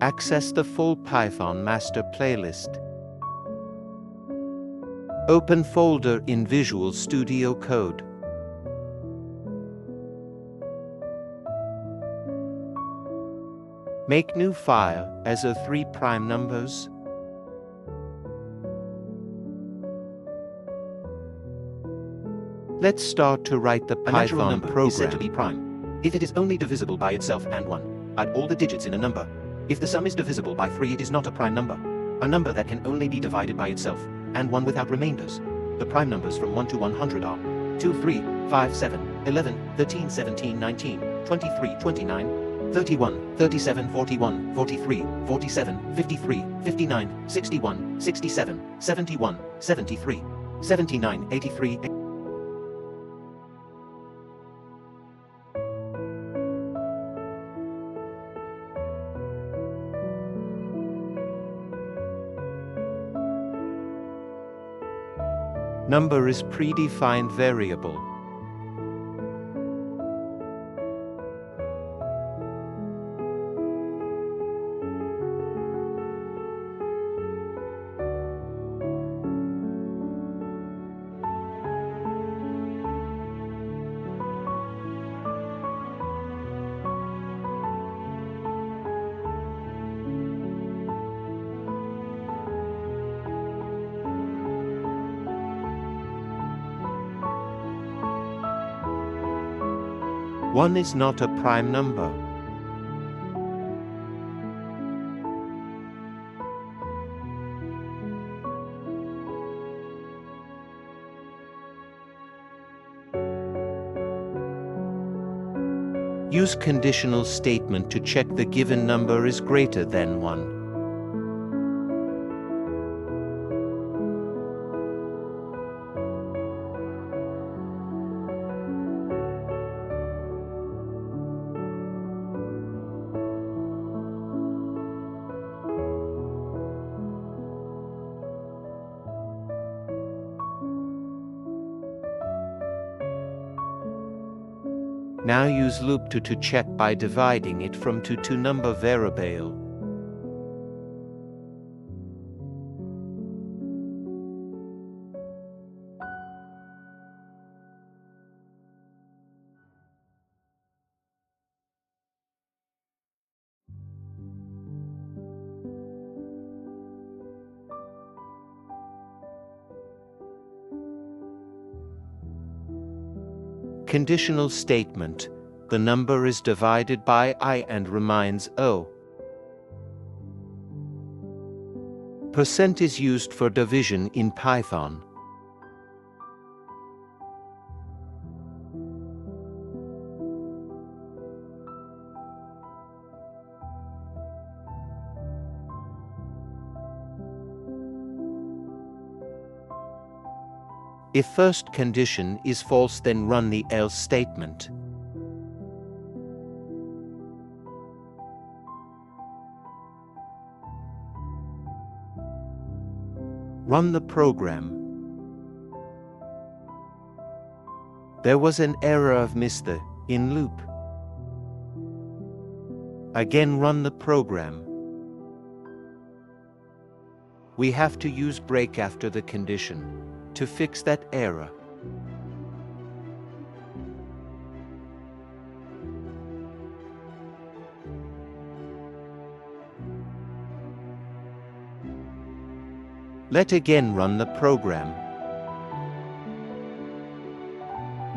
Access the full Python master playlist. Open folder in Visual Studio Code. Make new file as a 3 prime numbers. Let's start to write the A natural Python number program. is said to be prime if it is only divisible by itself and 1. Add all the digits in a number. If the sum is divisible by 3, it is not a prime number. A number that can only be divided by itself and 1 without remainders. The prime numbers from 1 to 100 are 2, 3, 5, 7, 11, 13, 17, 19, 23, 29, 31, 37, 41, 43, 47, 53, 59, 61, 67, 71, 73, 79, 83. Number is predefined variable. One is not a prime number. Use conditional statement to check the given number is greater than 1. Now use loop to check by dividing it from to number variable. Conditional statement. The number is divided by I and remains O. % is used for division in Python. If first condition is false, then run the else statement. Run the program. There was an error of Mr. in loop. Again run the program. We have to use break after the condition to fix that error. Let again run the program.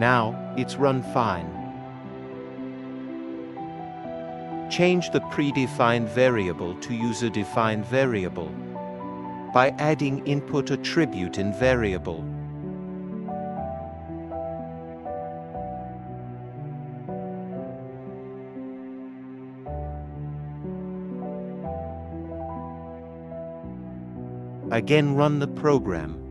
Now, it's run fine. Change the predefined variable to user-defined variable by adding input attribute in variable. Again run the program.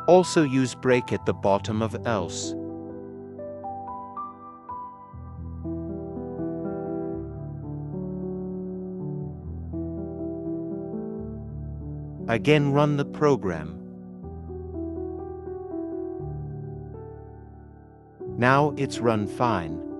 Also use break at the bottom of else. Again run the program. Now it's run fine.